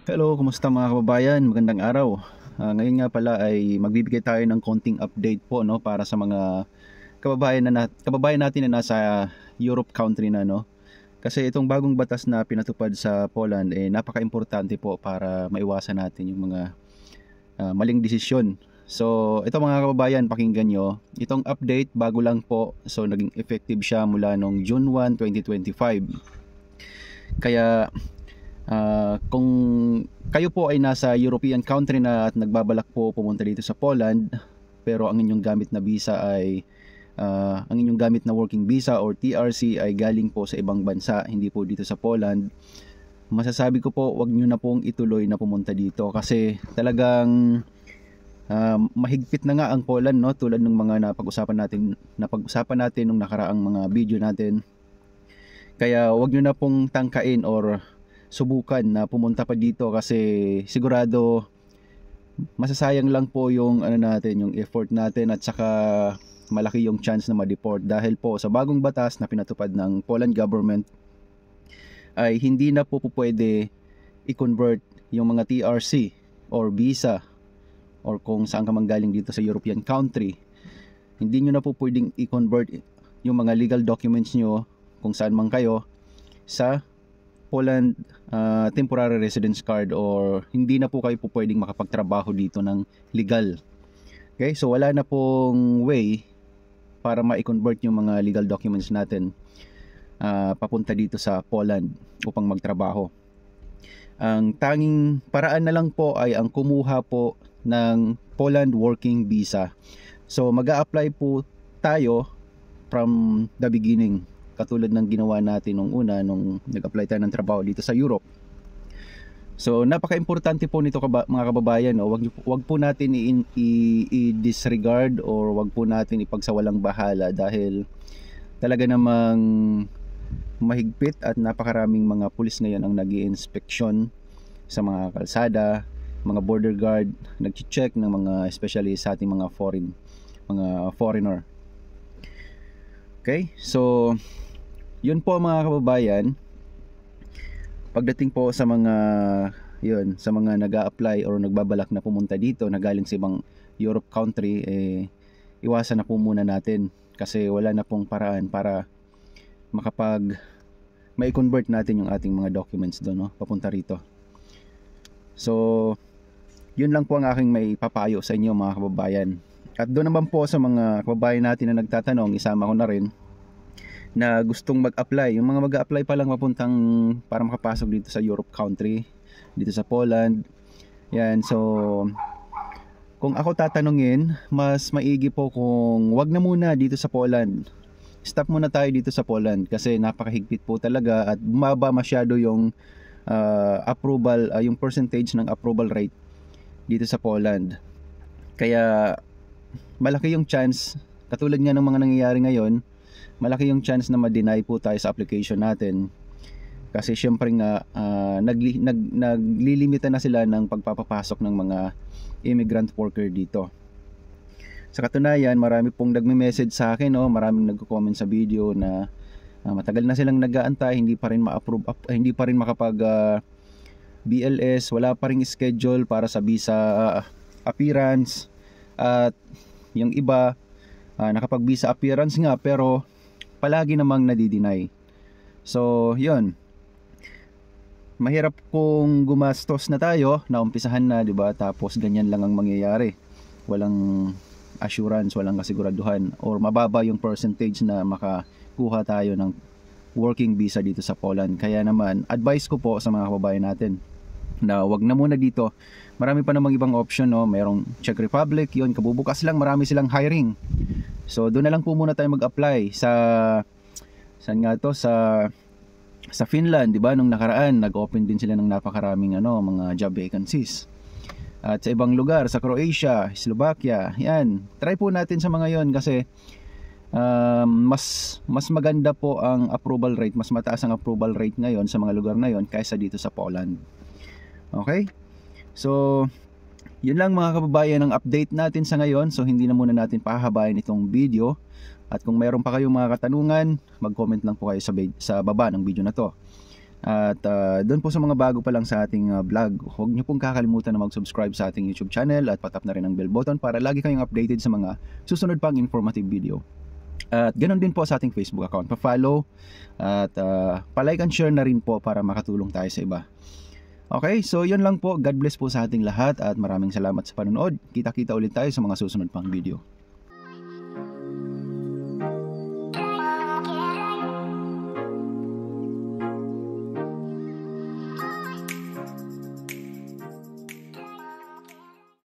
Hello, kumusta mga kababayan? Magandang araw. Ngayon nga pala ay magbibigay tayo ng konting update po, no, para sa mga kababayan natin na nasa Europe country na, no. Kasi itong bagong batas na pinatupad sa Poland napaka-importante po para maiwasan natin yung mga maling desisyon. So, ito mga kababayan, pakinggan nyo. Itong update bago lang po. So, naging effective siya mula nung June 1, 2025. Kaya kung kayo po ay nasa European country na at nagbabalak po pumunta dito sa Poland, pero ang inyong gamit na visa ay ang inyong gamit na working visa or TRC ay galing po sa ibang bansa, hindi po dito sa Poland, masasabi ko po wag nyo na pong ituloy na pumunta dito kasi talagang mahigpit na nga ang Poland, no, tulad ng mga napag-usapan natin nung nakaraang mga video natin. Kaya wag nyo na pong tangkain or subukan na pumunta pa dito kasi sigurado masasayang lang po yung yung effort natin at saka malaki yung chance na ma-deport dahil po sa bagong batas na pinatupad ng Poland government ay hindi na po pwede i-convert yung mga TRC or visa or kung saan ka manggaling dito sa European country. Hindi nyo na po pwedeng i-convert yung mga legal documents nyo kung saan man kayo sa Poland temporary residence card or hindi na po kayo po pwedeng makapagtrabaho dito ng legal. Okay, so wala na pong way para ma-convert yung mga legal documents natin papunta dito sa Poland upang magtrabaho. Ang tanging paraan na lang po ay ang kumuha po ng Poland working visa. So mag-a-apply po tayo from the beginning, katulad ng ginawa natin nung una nung nag-apply tayo ng trabaho dito sa Europe. So napaka-importante po nito mga kababayan, no? Wag po natin i-disregard or wag po natin ipagsawalang bahala dahil talaga namang mahigpit at napakaraming mga pulis ngayon ang nag-i-inspeksyon sa mga kalsada, mga border guard, nag-check ng mga especially sa ating mga foreigner. Okay? So yun po mga kababayan, pagdating po sa mga nag-a-apply or nagbabalak na pumunta dito na galing sa ibang Europe country, iwasan na po muna natin kasi wala na pong paraan para mai-convert natin yung ating mga documents doon, no, papunta rito. So yun lang po ang aking may papayo sa inyo mga kababayan. At doon naman po sa mga kababayan natin na nagtatanong, isama ko na rin na gustong mag-apply, yung mga mag-a-apply pa lang papuntang para makapasok dito sa Europe country, dito sa Poland. Yan, so kung ako tatanungin, mas maigi po kung wag na muna dito sa Poland. Stop muna tayo dito sa Poland kasi napakahigpit po talaga at bumaba masyado yung yung percentage ng approval rate dito sa Poland. Kaya malaki yung chance, katulad nga ng mga nangyayari ngayon, malaki yung chance na ma-deny po tayo sa application natin kasi syempre nga naglilimita na sila ng pagpapapasok ng mga immigrant worker dito. Sa katunayan, marami pong nagme-message sa akin, no, maraming nagko-comment sa video na matagal na silang nag-aantay, hindi pa rin ma-approve, hindi pa rin makapag BLS, wala pa ring schedule para sa visa appearance, at yung iba nakapag visa appearance nga pero palagi namang nadi-deny. So yun, mahirap kung gumastos na tayo, naumpisahan na, 'di ba? Tapos ganyan lang ang mangyayari. Walang assurance, walang kasiguraduhan or mababa yung percentage na makakuha tayo ng working visa dito sa Poland. Kaya naman, advice ko po sa mga kababayan natin na wag na muna dito. Marami pa namang ibang option, no? Mayroong Czech Republic, yun, kabubukas lang, marami silang hiring. So doon na lang po muna tayo mag-apply saan nga to, sa Finland, 'di ba? Nung nakaraan, nag-open din sila ng napakaraming mga job vacancies. At sa ibang lugar, sa Croatia, Slovakia, yan. Try po natin sa mga 'yon kasi mas maganda po ang approval rate, mas mataas ang approval rate ngayon sa mga lugar na 'yon kaysa dito sa Poland. Okay? So yun lang mga kababayan ang update natin sa ngayon. So hindi na muna natin pahabayan itong video. At kung mayroon pa kayong mga katanungan, mag-comment lang po kayo sa baba ng video na to. At doon po sa mga bago pa lang sa ating vlog, huwag niyo pong kakalimutan na mag-subscribe sa ating YouTube channel at patap na rin ang bell button para lagi kayong updated sa mga susunod pang informative video. At ganoon din po sa ating Facebook account, pa-follow at pa-like and share na rin po para makatulong tayo sa iba. Okay, so yun lang po. God bless po sa ating lahat at maraming salamat sa panonood. Kita-kita ulit tayo sa mga susunod pang video.